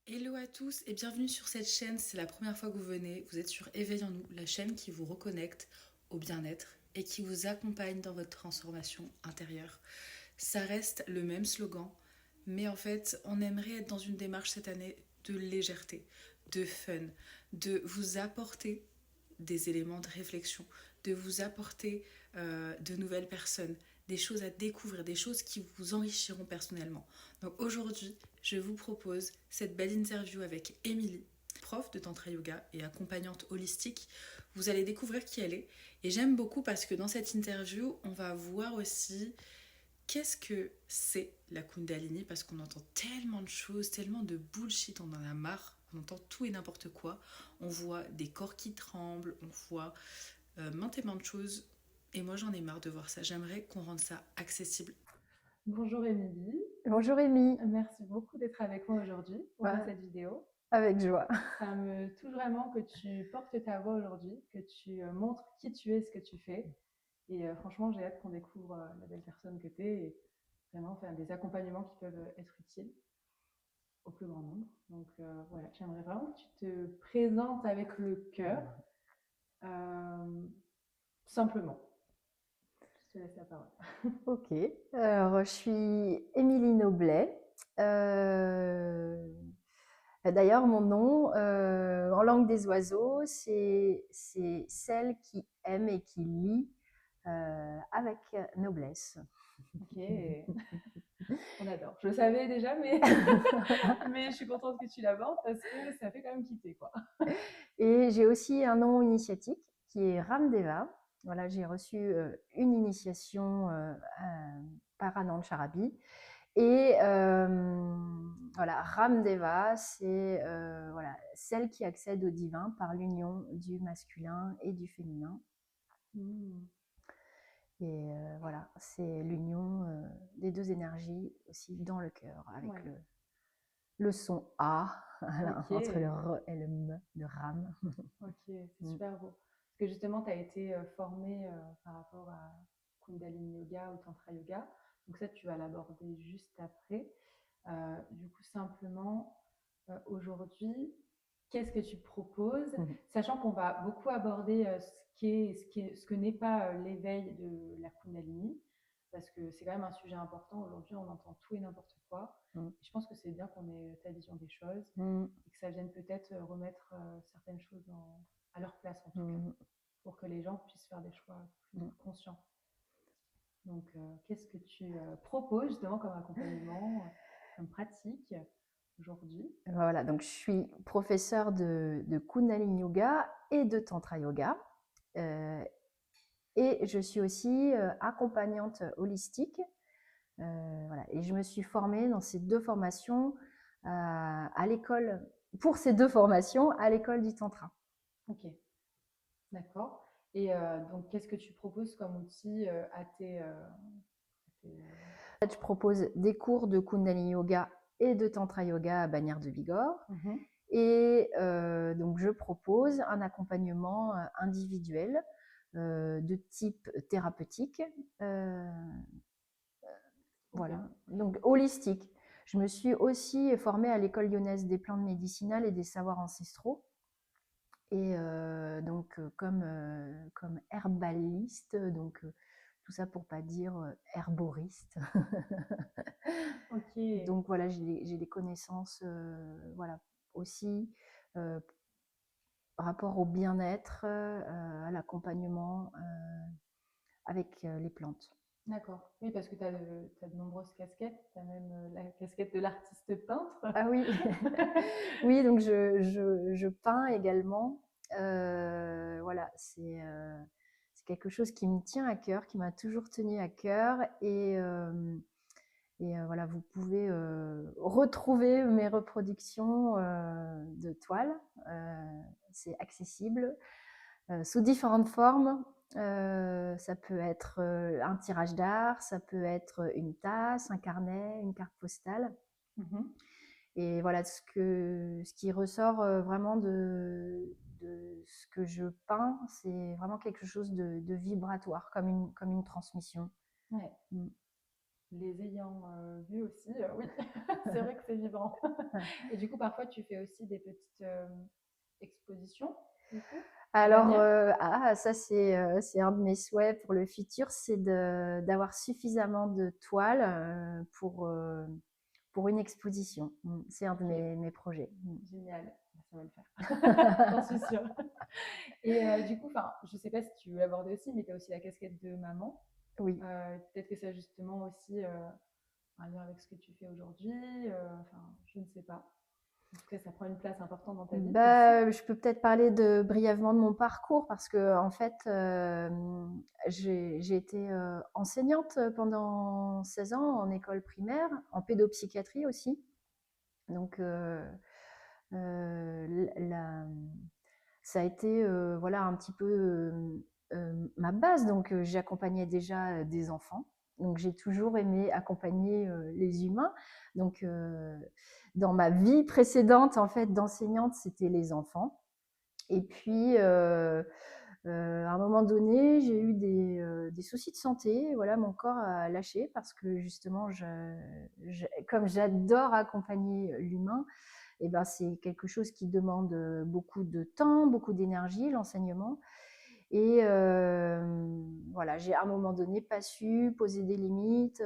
Hello à tous et bienvenue sur cette chaîne. C'est la première fois que vous venez. Vous êtes sur Éveille en nous, la chaîne qui vous reconnecte au bien-être et qui vous accompagne dans votre transformation intérieure. Ça reste le même slogan, mais en fait, on aimerait être dans une démarche cette année de légèreté, de fun, de vous apporter des éléments de réflexion, de vous apporter de nouvelles personnes, des choses à découvrir, des choses qui vous enrichiront personnellement. Donc aujourd'hui, je vous propose cette belle interview avec Émilie, prof de Tantra Yoga et accompagnante holistique. Vous allez découvrir qui elle est. Et j'aime beaucoup parce que dans cette interview, on va voir aussi qu'est-ce que c'est la Kundalini, parce qu'on entend tellement de choses, tellement de bullshit, on en a marre, on entend tout et n'importe quoi, on voit des corps qui tremblent, on voit maintes et maintes choses, et moi j'en ai marre de voir ça, j'aimerais qu'on rende ça accessible. Bonjour Émilie, Bonjour Amy. merci beaucoup d'être avec moi aujourd'hui pour faire Ouais, cette vidéo. avec joie. Ça me touche vraiment que tu portes ta voix aujourd'hui, que tu montres qui tu es, ce que tu fais. Et franchement, j'ai hâte qu'on découvre la belle personne que tu es et vraiment faire des accompagnements qui peuvent être utiles au plus grand nombre. Donc voilà, j'aimerais vraiment que tu te présentes avec le cœur, euh, simplement. Je te laisse la parole. Ok. Alors, je suis Émilie Noblet. Euh, D'ailleurs, mon nom, en langue des oiseaux, c'est celle qui aime et qui lit avec noblesse. Ok, on adore. Je le savais déjà, mais mais je suis contente que tu l'abordes parce que ça fait quand même quitter, quoi. Et j'ai aussi un nom initiatique qui est Ramdeva. Voilà, j'ai reçu une initiation par Anand Charabi. Et voilà, Ramdeva, c'est voilà, celle qui accède au divin par l'union du masculin et du féminin. Mmh. Et voilà, c'est l'union des deux énergies aussi dans le cœur, avec Ouais, le son A ok, entre le R et le M de Ram. ok, c'est super beau. Parce que justement, tu as été formée par rapport à Kundalini Yoga ou Tantra Yoga. Donc ça, tu vas l'aborder juste après. Du coup, simplement, aujourd'hui, qu'est-ce que tu proposes? Sachant qu'on va beaucoup aborder ce que n'est pas l'éveil de la Kundalini, parce que c'est quand même un sujet important. Aujourd'hui, on entend tout et n'importe quoi. Et je pense que c'est bien qu'on ait ta vision des choses et que ça vienne peut-être remettre certaines choses à leur place, en tout cas, pour que les gens puissent faire des choix plus conscients. Donc, qu'est-ce que tu proposes justement comme accompagnement, comme pratique aujourd'hui? Voilà, donc je suis professeure de Kundalini Yoga et de Tantra Yoga. Euh, et je suis aussi accompagnante holistique. Voilà. Et je me suis formée dans ces deux formations à l'école, pour ces deux formations à l'école du Tantra. Ok, d'accord. Et donc, qu'est-ce que tu proposes comme outil En fait, je propose des cours de Kundalini Yoga et de Tantra Yoga à Bagnères-de-Bigorre. Mhm. Et donc, je propose un accompagnement individuel de type thérapeutique. Euh, Trop voilà, bien. donc holistique. Je me suis aussi formée à l'école lyonnaise des plantes médicinales et des savoirs ancestraux. Et donc, comme herbaliste, donc tout ça pour pas dire herboriste. Ok, Donc voilà, j'ai des connaissances, voilà, aussi euh, rapport au bien-être, à l'accompagnement avec les plantes. d'accord. Oui, parce que tu as, de nombreuses casquettes. Tu as même la casquette de l'artiste peintre. Ah oui, oui, donc je peins également. Voilà, c'est quelque chose qui me tient à cœur, qui m'a toujours tenu à cœur. Et voilà, vous pouvez retrouver mes reproductions de toiles. C'est accessible sous différentes formes. Ça peut être un tirage d'art, ça peut être une tasse, un carnet, une carte postale. Mhm. Et voilà, ce qui ressort vraiment de ce que je peins, c'est vraiment quelque chose de vibratoire, comme une transmission. Ouais. Mm. les ayant vus aussi, oui, c'est vrai que c'est vibrant. Et du coup, parfois, tu fais aussi des petites expositions, du coup, à Alors, l'avenir? ça c'est un de mes souhaits pour le futur, c'est d'avoir suffisamment de toiles pour une exposition. C'est un de Ok, mes projets. génial, ça va le faire, j'en suis sûre. Et du coup, je sais pas si tu veux l'aborder aussi, mais tu as aussi la casquette de maman. Oui. Peut-être que ça a justement aussi un lien avec ce que tu fais aujourd'hui. Je ne sais pas. En tout cas, ça prend une place importante dans ta vie aussi. Bah, je peux peut-être parler brièvement de mon parcours parce que en fait, j'ai été enseignante pendant 16 ans en école primaire, en pédopsychiatrie aussi. Donc, la, ça a été voilà un petit peu ma base. Donc, j'accompagnais déjà des enfants. Donc, j'ai toujours aimé accompagner les humains. Donc, dans ma vie précédente, en fait, d'enseignante, c'était les enfants. Et puis, à un moment donné, j'ai eu des soucis de santé. Voilà, mon corps a lâché parce que justement, comme j'adore accompagner l'humain, et ben, c'est quelque chose qui demande beaucoup de temps, beaucoup d'énergie, l'enseignement. Et voilà, j'ai à un moment donné pas su poser des limites.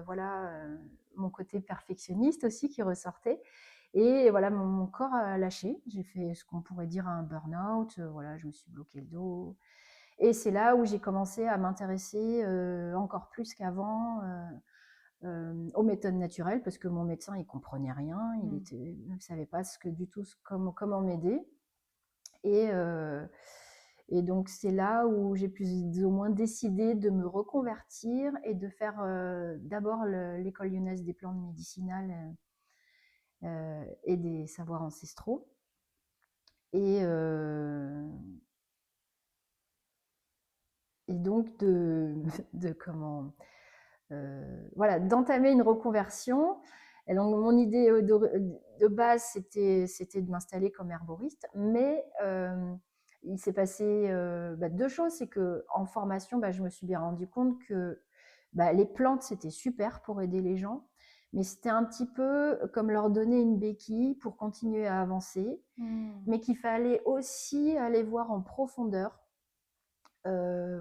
Voilà, mon côté perfectionniste aussi qui ressortait. Et voilà, mon corps a lâché. J'ai fait ce qu'on pourrait dire un burn-out. Voilà, je me suis bloqué le dos. Et c'est là où j'ai commencé à m'intéresser encore plus qu'avant aux méthodes naturelles parce que mon médecin, il comprenait rien. Il ne savait pas du tout comment m'aider. Et, et donc, c'est là où j'ai plus ou moins décidé de me reconvertir et de faire d'abord l'école lyonnaise des plantes médicinales et des savoirs ancestraux. Et, et donc, de comment. Voilà, d'entamer une reconversion. Et donc, mon idée de base, c'était de m'installer comme herboriste, mais il s'est passé deux choses. C'est qu'en formation, je me suis bien rendu compte que les plantes, c'était super pour aider les gens, mais c'était un petit peu comme leur donner une béquille pour continuer à avancer, mais qu'il fallait aussi aller voir en profondeur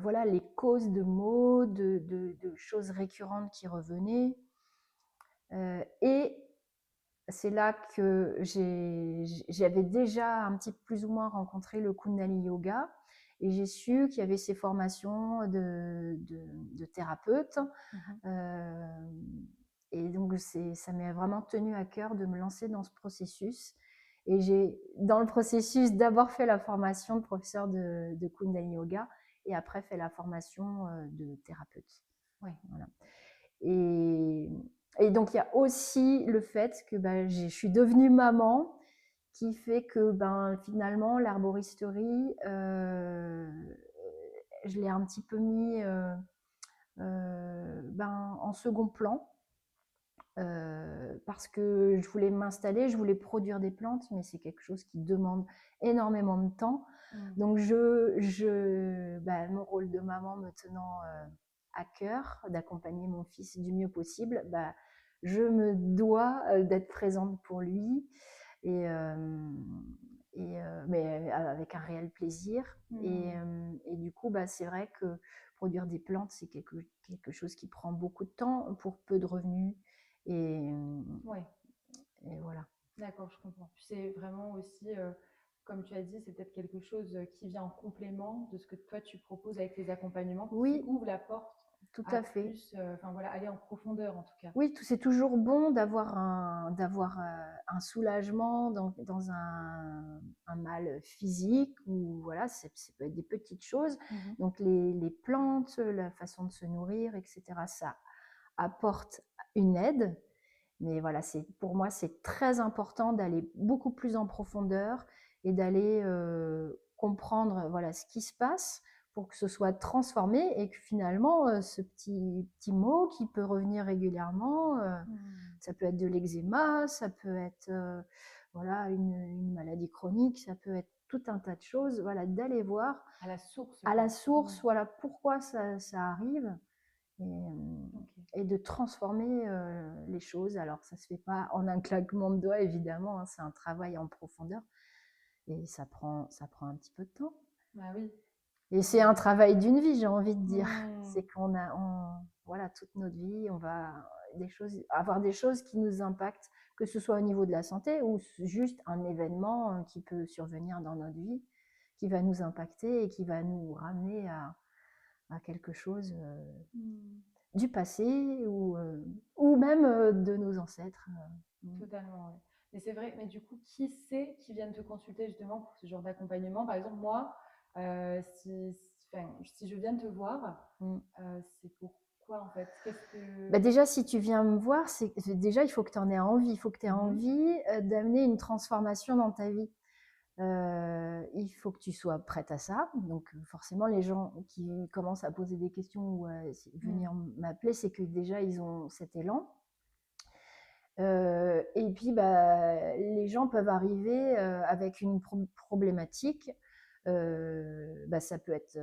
voilà, les causes de maux, de choses récurrentes qui revenaient. Et c'est là que j'avais déjà un petit peu plus ou moins rencontré le Kundalini Yoga et j'ai su qu'il y avait ces formations de thérapeute. Et donc, ça m'a vraiment tenu à cœur de me lancer dans ce processus. Et j'ai, dans le processus, d'abord fait la formation de professeur de Kundalini Yoga et après fait la formation de thérapeute. Ouais. Voilà. Et, et donc, il y a aussi le fait que je suis devenue maman qui fait que finalement, l'herboristerie, je l'ai un petit peu mis en second plan. Parce que je voulais m'installer, je voulais produire des plantes, mais c'est quelque chose qui demande énormément de temps. Donc, mon rôle de maman me tenant à cœur d'accompagner mon fils du mieux possible, je me dois d'être présente pour lui, et, mais avec un réel plaisir. Et du coup, c'est vrai que produire des plantes, c'est quelque chose qui prend beaucoup de temps pour peu de revenus. Et, Ouais. et voilà. D'accord, je comprends. C'est vraiment aussi, comme tu as dit, c'est peut-être quelque chose qui vient en complément de ce que toi tu proposes avec les accompagnements, qui Oui, ouvre la porte tout à à fait. plus, voilà, aller en profondeur en tout cas. Oui, c'est toujours bon d'avoir un soulagement dans un mal physique ou voilà, ça peut être des petites choses. Donc les plantes, la façon de se nourrir, etc., ça apporte une aide. Mais voilà, pour moi, c'est très important d'aller beaucoup plus en profondeur et d'aller comprendre voilà, ce qui se passe pour que ce soit transformé et que finalement, ce petit mot qui peut revenir régulièrement, ça peut être de l'eczéma, ça peut être voilà, une maladie chronique, ça peut être tout un tas de choses, voilà, d'aller voir À la source. à la source, voilà, pourquoi ça arrive. et de transformer les choses. Alors, ça ne se fait pas en un claquement de doigts, évidemment, hein, c'est un travail en profondeur et ça prend un petit peu de temps. Bah oui. Et c'est un travail d'une vie, j'ai envie de dire. Mmh. C'est voilà, toute notre vie, on va avoir des choses qui nous impactent, que ce soit au niveau de la santé ou juste un événement qui peut survenir dans notre vie, qui va nous impacter et qui va nous ramener à quelque chose du passé ou même de nos ancêtres. Totalement, ouais. Mais c'est vrai, mais du coup, qui c'est qui vient te consulter justement pour ce genre d'accompagnement? Par exemple, moi, si je viens te voir, c'est pourquoi en fait? Bah déjà, si tu viens me voir, déjà, il faut que tu en aies envie. Il faut que tu aies envie d'amener une transformation dans ta vie. Il faut que tu sois prête à ça. Donc, forcément, les gens qui commencent à poser des questions ou à venir m'appeler, c'est que déjà, ils ont cet élan. Et puis, bah, les gens peuvent arriver avec une problématique. Bah, ça peut être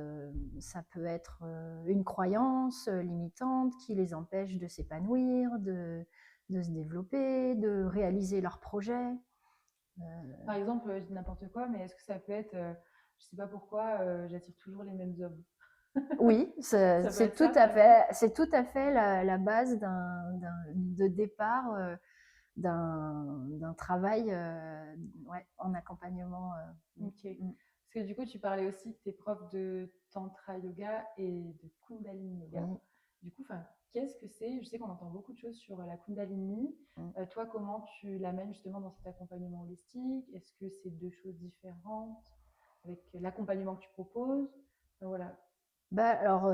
une croyance limitante qui les empêche de s'épanouir, de se développer, de réaliser leurs projets. Par exemple, je dis n'importe quoi, mais est-ce que ça peut être, je sais pas pourquoi, j'attire toujours les mêmes hommes? Oui, Ça peut c'est être tout ça, à par fait, exemple? c'est tout à fait la base de départ d'un travail ouais, en accompagnement. Ok. Parce que du coup, tu parlais aussi que tu es prof de Tantra Yoga et de Kundalini Yoga. Oui. Du coup, qu'est-ce que c'est? Je sais qu'on entend beaucoup de choses sur la Kundalini. Toi, comment tu l'amènes justement dans cet accompagnement holistique? Est-ce que c'est deux choses différentes avec l'accompagnement que tu proposes? Voilà. Bah, alors,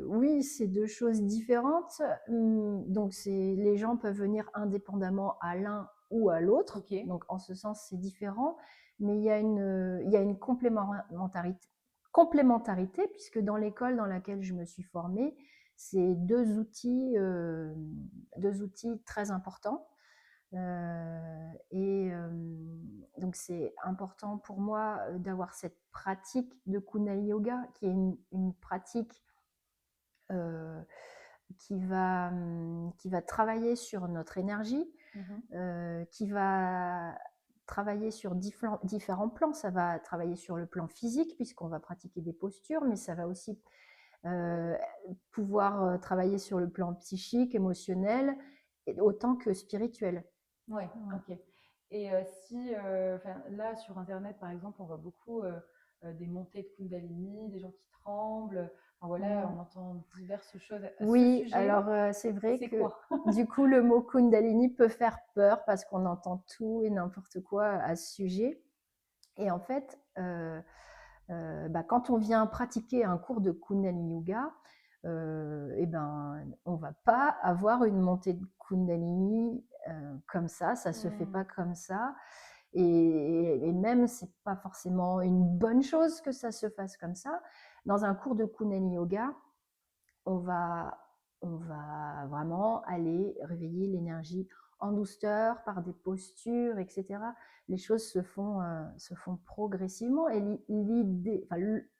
oui, c'est deux choses différentes. Donc, les gens peuvent venir indépendamment à l'un ou à l'autre. Ok. Donc, en ce sens, c'est différent. Mais il y a une complémentarité, puisque dans l'école dans laquelle je me suis formée, c'est deux outils très importants. Et donc, c'est important pour moi d'avoir cette pratique de Kundalini Yoga, qui est une pratique qui va travailler sur notre énergie, qui va travailler sur différents plans. Ça va travailler sur le plan physique, puisqu'on va pratiquer des postures, mais ça va aussi pouvoir travailler sur le plan psychique, émotionnel, autant que spirituel. Ouais, ok. Et là, sur Internet, par exemple, on voit beaucoup des montées de Kundalini, des gens qui tremblent. Enfin, voilà, on entend diverses choses à ce Oui, sujet. alors c'est vrai C'est que quoi? du coup, le mot Kundalini peut faire peur parce qu'on entend tout et n'importe quoi à ce sujet. Et en fait, bah, quand on vient pratiquer un cours de Kundalini Yoga, eh ben, on va pas avoir une montée de Kundalini comme ça se fait pas comme ça. Et même, c'est pas forcément une bonne chose que ça se fasse comme ça. Dans un cours de Kundalini Yoga, on va vraiment aller réveiller l'énergie en douceur par des postures, etc. Les choses se font progressivement. Et l'idée,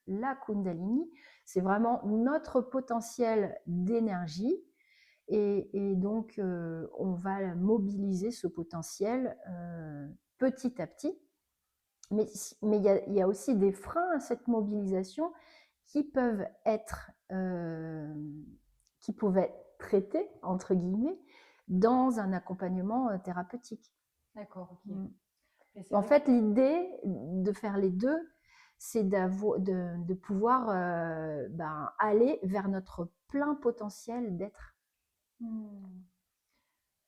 la Kundalini, c'est vraiment notre potentiel d'énergie. Et donc, on va mobiliser ce potentiel petit à petit. Mais il y a aussi des freins à cette mobilisation qui peuvent être traités, entre guillemets, dans un accompagnement thérapeutique. D'accord, ok. En fait, l'idée de faire les deux, c'est de pouvoir aller vers notre plein potentiel d'être.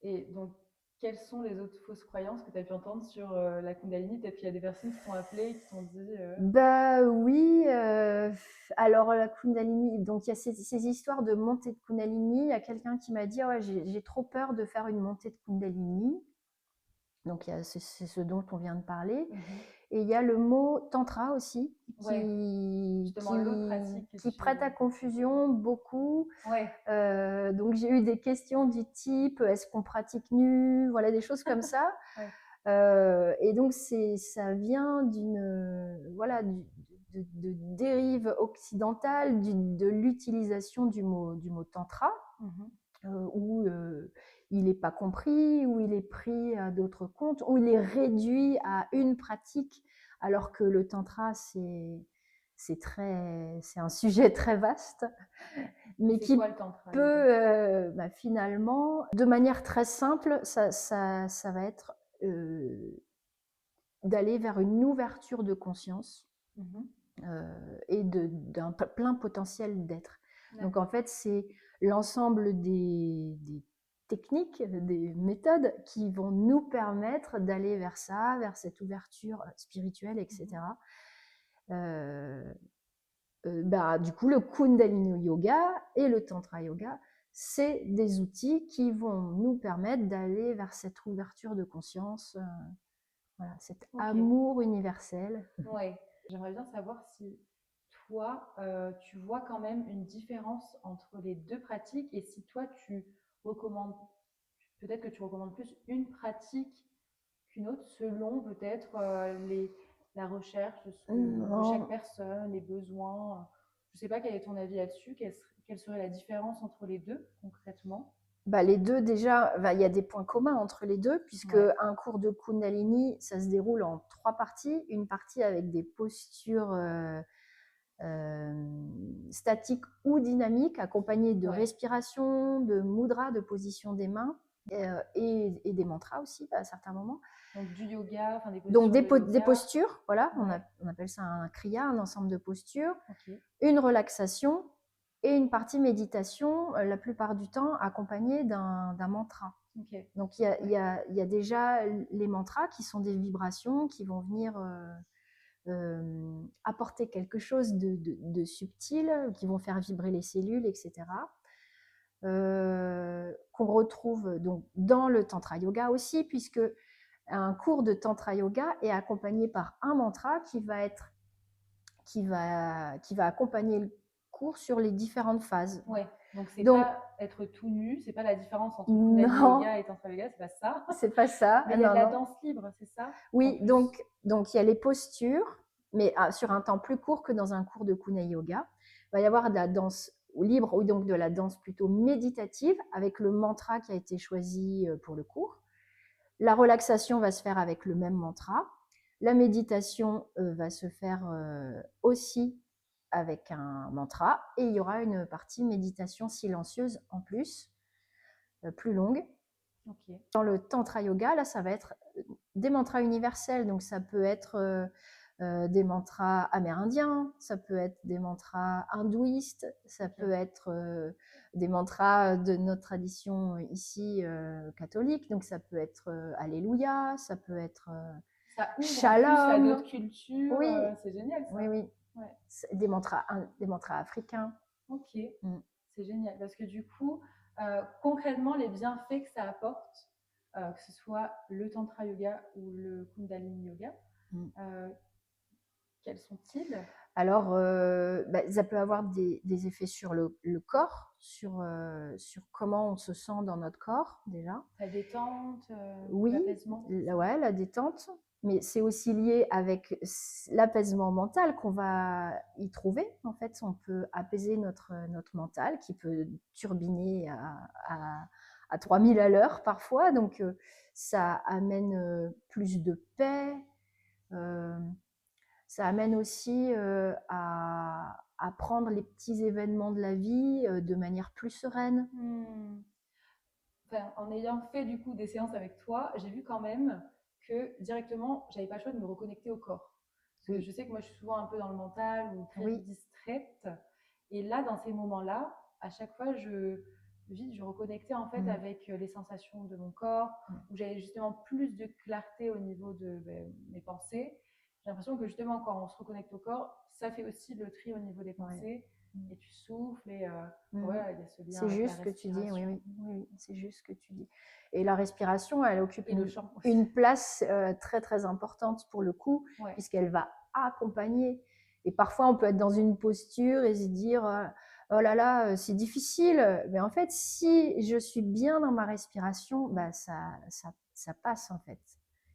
Et donc, quelles sont les autres fausses croyances que tu as pu entendre sur la Kundalini? Peut-être qu'il y a des personnes qui t'ont appelé, qui t'ont dit… Bah oui, alors la Kundalini, donc il y a ces histoires de montée de Kundalini. Il y a quelqu'un qui m'a dit ouais, j'ai trop peur de faire une montée de Kundalini. Donc c'est ce dont on vient de parler. Et il y a le mot tantra aussi qui prête à confusion beaucoup. Donc j'ai eu des questions du type est-ce qu'on pratique nu, voilà, des choses comme ça. Et donc ça vient de dérive occidentale de l'utilisation du mot tantra, où il n'est pas compris, où il est pris à d'autres comptes, où il est réduit à une pratique, alors que le tantra, c'est un sujet très vaste, mais qui quoi, le tantra peut finalement, de manière très simple, ça va être d'aller vers une ouverture de conscience et d'un plein potentiel d'être. Donc en fait, c'est l'ensemble des techniques, des méthodes qui vont nous permettre d'aller vers ça, vers cette ouverture spirituelle, etc. Du coup, le Kundalini Yoga et le Tantra Yoga, c'est des outils qui vont nous permettre d'aller vers cette ouverture de conscience, voilà, cet amour universel. Oui, j'aimerais bien savoir si toi, tu vois quand même une différence entre les deux pratiques et si toi, tu recommandes, peut-être que tu recommandes plus une pratique qu'une autre selon peut-être la recherche de chaque personne, les besoins. Je ne sais pas quel est ton avis là-dessus, quelle serait la différence entre les deux concrètement? Les deux, déjà, il y a des points communs entre les deux, puisque un cours de Kundalini, ça se déroule en 3 parties. Une partie avec des postures statiques ou dynamiques, accompagnées de respiration, de mudra, de position des mains, et des mantras aussi à certains moments. Donc du yoga, enfin des postures. Donc des postures, voilà, on appelle ça un kriya, un ensemble de postures, une relaxation et une partie méditation, la plupart du temps accompagnée d'un mantra. Donc il y a déjà les mantras qui sont des vibrations qui vont venir apporter quelque chose de subtil, qui vont faire vibrer les cellules, etc. Qu'on retrouve donc dans le tantra yoga aussi, puisque un cours de tantra yoga est accompagné par un mantra qui va accompagner le cours sur les différentes phases. Ouais. Donc c'est pas être tout nu, c'est pas la différence entre Kundalini Yoga et Tantra Yoga, c'est pas ça. C'est pas ça. Mais il y a de la danse libre, c'est ça? Oui, donc il y a les postures, mais sur un temps plus court que dans un cours de Kundalini Yoga. Il va y avoir de la danse libre, ou donc de la danse plutôt méditative, avec le mantra qui a été choisi pour le cours. La relaxation va se faire avec le même mantra. La méditation va se faire aussi avec un mantra. Et il y aura une partie méditation silencieuse en plus, plus longue. Dans le Tantra Yoga, là, ça va être des mantras universels. Donc, ça peut être des mantras amérindiens, ça peut être des mantras hindouistes, ça peut être des mantras de notre tradition ici catholique. Donc, ça peut être Alléluia, ça peut être ça ouvre Shalom. En plus à d'autres cultures, oui. C'est génial ça. Oui. Des mantras africains. Ok, c'est génial parce que du coup, concrètement, les bienfaits que ça apporte, que ce soit le Tantra Yoga ou le Kundalini Yoga, quels sont-ils? Alors, ça peut avoir des effets sur le corps, sur comment on se sent dans notre corps déjà. La détente, l'apaisement. Ouais, la détente. Mais c'est aussi lié avec l'apaisement mental qu'on va y trouver. En fait, on peut apaiser notre mental qui peut turbiner à 3000 à l'heure parfois. Donc, ça amène plus de paix. Ça amène aussi à prendre les petits événements de la vie de manière plus sereine. Enfin, en ayant fait du coup des séances avec toi, j'ai vu quand même que directement, j'avais pas le choix de me reconnecter au corps. Parce que je sais que moi, je suis souvent un peu dans le mental ou très distraite. Et là, dans ces moments-là, à chaque fois, je reconnectais en fait avec les sensations de mon corps, où j'avais justement plus de clarté au niveau de mes pensées. J'ai l'impression que justement, quand on se reconnecte au corps, ça fait aussi le tri au niveau des pensées. Et tu souffles et voilà, il y a ce lien. C'est juste ce que tu dis, oui, c'est juste ce que tu dis. Et la respiration, elle occupe une place très très importante pour le coup, puisqu'elle va accompagner. Et parfois, on peut être dans une posture et se dire oh là là, c'est difficile. Mais en fait, si je suis bien dans ma respiration, ça passe en fait.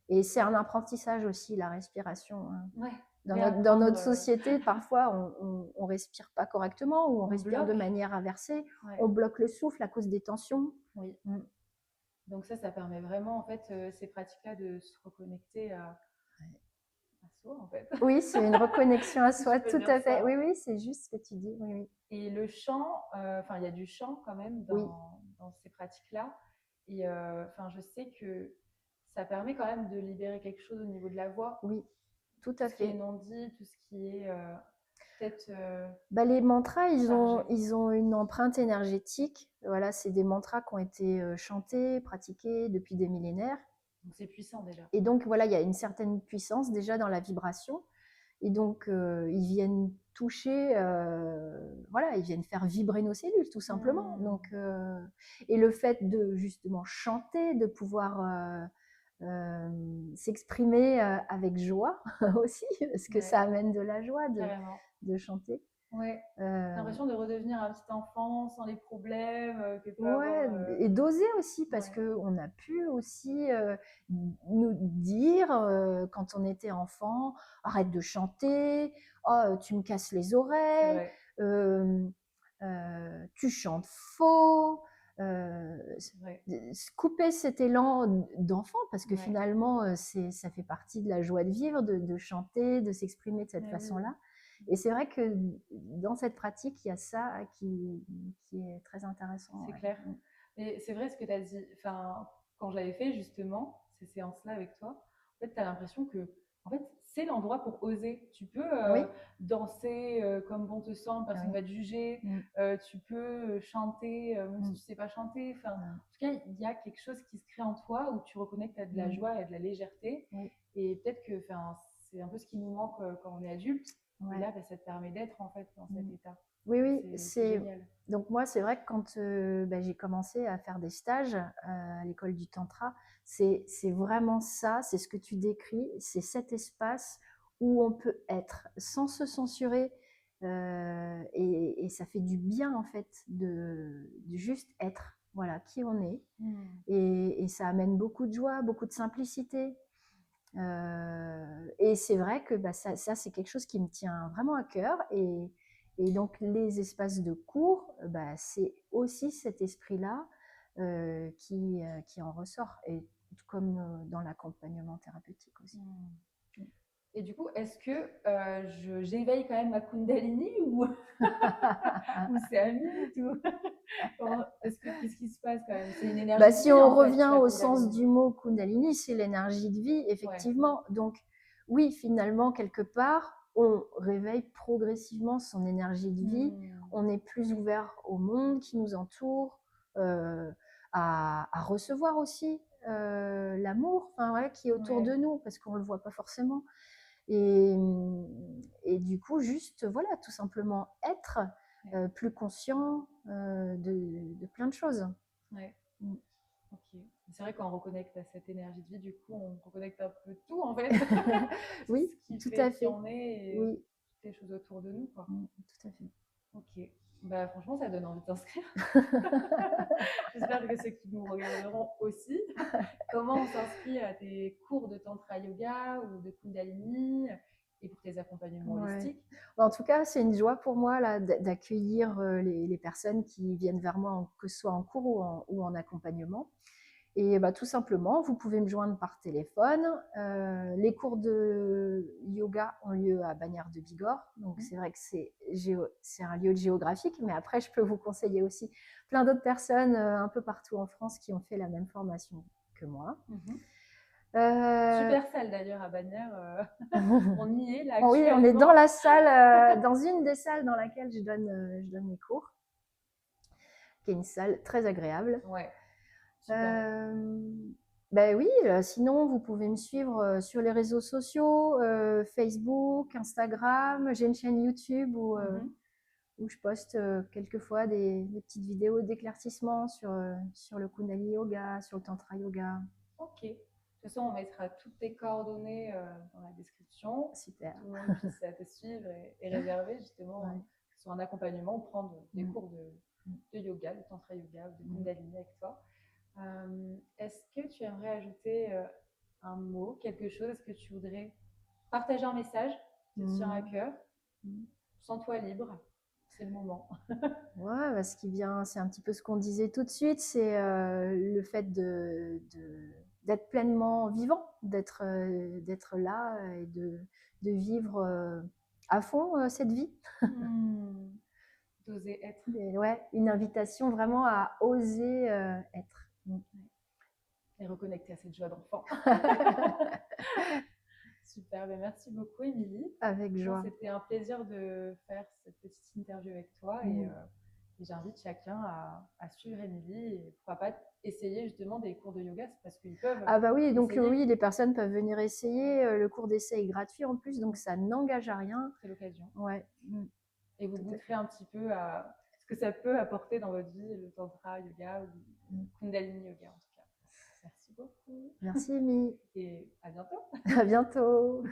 Et c'est un apprentissage aussi, la respiration. Ouais. Dans notre réapprendre, société, parfois, on respire pas correctement ou on respire de bloque. manière inversée. Ouais. On bloque le souffle à cause des tensions. Oui. Donc ça permet vraiment, en fait, ces pratiques-là de se reconnecter à soi, en fait. Oui, c'est une reconnexion à Si soi, je peux tout dire à fait. ça. Oui, oui, c'est juste ce que tu dis. Oui, oui. Et le chant, enfin, il y a du chant quand même Oui. dans ces pratiques-là. Et enfin, je sais que ça permet quand même de libérer quelque chose au niveau de la voix. Oui, tout Tout à ce qui est fait. non dit, tout ce qui est peut-être Bah, les mantras, chargé. ils ont une empreinte énergétique. Voilà, c'est des mantras qui ont été chantés, pratiqués depuis des millénaires. Donc c'est puissant déjà. Et donc, voilà, il y a une certaine puissance déjà dans la vibration. Et donc, ils viennent toucher, voilà, ils viennent faire vibrer nos cellules, tout simplement. Donc, et le fait de justement chanter, de pouvoir s'exprimer avec joie aussi, parce que ça amène de la joie de chanter. Ouais. J'ai l'impression de redevenir un petit enfant sans les problèmes que peut Ouais, avoir. et d'oser aussi, parce qu'on a pu aussi nous dire, quand on était enfant, arrête de chanter, oh, tu me casses les oreilles, tu chantes faux. Couper cet élan d'enfant, parce que finalement, ça fait partie de la joie de vivre, de chanter, de s'exprimer de cette façon-là. Et c'est vrai que dans cette pratique, il y a ça qui est très intéressant. C'est clair. Et c'est vrai ce que tu as dit. Enfin, quand j'avais fait justement ces séances-là avec toi, en fait, tu as l'impression que en fait, c'est l'endroit pour oser. Tu peux danser comme bon te semble, personne ne va te juger. Tu peux chanter même si tu sais pas chanter. Enfin, en tout cas, il y a quelque chose qui se crée en toi où tu reconnais que tu as de la joie et de la légèreté. Et peut-être que c'est un peu ce qui nous manque quand on est adulte. Et là, ça te permet d'être en fait dans cet état. Oui, oui, c'est génial. Donc moi, c'est vrai que quand j'ai commencé à faire des stages à l'école du Tantra, c'est vraiment ça, c'est ce que tu décris, c'est cet espace où on peut être sans se censurer, et ça fait du bien en fait de juste être, voilà, qui on est. Et ça amène beaucoup de joie, beaucoup de simplicité. Et c'est vrai que ça c'est quelque chose qui me tient vraiment à cœur. Et donc, les espaces de cours, c'est aussi cet esprit-là qui en ressort, et comme dans l'accompagnement thérapeutique aussi. Et du coup, est-ce que j'éveille quand même ma Kundalini ou c'est un mythe qu'est-ce qui se passe quand même? C'est une énergie de Si vie, on en fait, revient la au sens Kundalini. du mot Kundalini, c'est l'énergie de vie, effectivement. Donc, oui, finalement, quelque part, on réveille progressivement son énergie de vie. On est plus ouvert au monde qui nous entoure, à recevoir aussi l'amour, qui est autour de nous, parce qu'on ne le voit pas forcément. Et du coup, juste, voilà, tout simplement être plus conscient de plein de choses. Ok. C'est vrai qu'on reconnecte à cette énergie de vie, du coup, on reconnecte un peu tout, en fait. Oui, ce qui tout fait à qui fait. on est et toutes les choses autour de nous, quoi. Tout à fait. Ok. Franchement, ça donne envie de t'inscrire. J'espère que ceux qui nous regarderont aussi. Comment on s'inscrit à tes cours de Tantra Yoga ou de Kundalini et pour tes accompagnements holistiques? En tout cas, c'est une joie pour moi là, d'accueillir les personnes qui viennent vers moi, que ce soit en cours ou en accompagnement. Et tout simplement, vous pouvez me joindre par téléphone. Les cours de yoga ont lieu à Bagnères de Bigorre. Donc, c'est vrai que c'est un lieu géographique. Mais après, je peux vous conseiller aussi plein d'autres personnes un peu partout en France qui ont fait la même formation que moi. Super salle d'ailleurs à Bagnères. On y est là actuellement. Oui, on est dans la salle, dans une des salles dans laquelle je donne mes cours, qui est une salle très agréable. Ouais. Oui, sinon vous pouvez me suivre sur les réseaux sociaux, Facebook, Instagram. J'ai une chaîne YouTube où je poste quelquefois des petites vidéos d'éclaircissement sur le Kundalini Yoga, sur le Tantra Yoga. Ok. De toute façon, on mettra toutes tes coordonnées dans la description. Super. Tout le monde puisse te suivre et réserver justement, que ce soit un accompagnement ou prendre des cours de yoga, de Tantra Yoga ou de Kundalini avec toi. Est-ce que tu aimerais ajouter un mot, quelque chose? Est-ce que tu voudrais partager un message qui te tient à cœur. Mmh. Sens-toi libre, c'est le moment. Ouais, bah, ce qui vient, c'est un petit peu ce qu'on disait tout de suite, c'est le fait d'être pleinement vivant, d'être là et de vivre à fond cette vie. D'oser être. Et ouais, une invitation vraiment à oser être. Et reconnecter à cette joie d'enfant. Super, ben merci beaucoup Émilie. Avec joie. C'était un plaisir de faire cette petite interview avec toi et j'invite chacun à suivre Émilie et pourquoi pas essayer justement des cours de yoga parce qu'ils peuvent. Ah bah oui, donc essayer. oui, les personnes peuvent venir essayer. Le cours d'essai est gratuit en plus, donc ça n'engage à rien. C'est l'occasion. Ouais. Et vous goûterez un petit peu à ce que ça peut apporter dans votre vie, le tantra yoga ou Kundalini yoga en tout cas. Merci beaucoup. Merci Amy. Et à bientôt. À bientôt.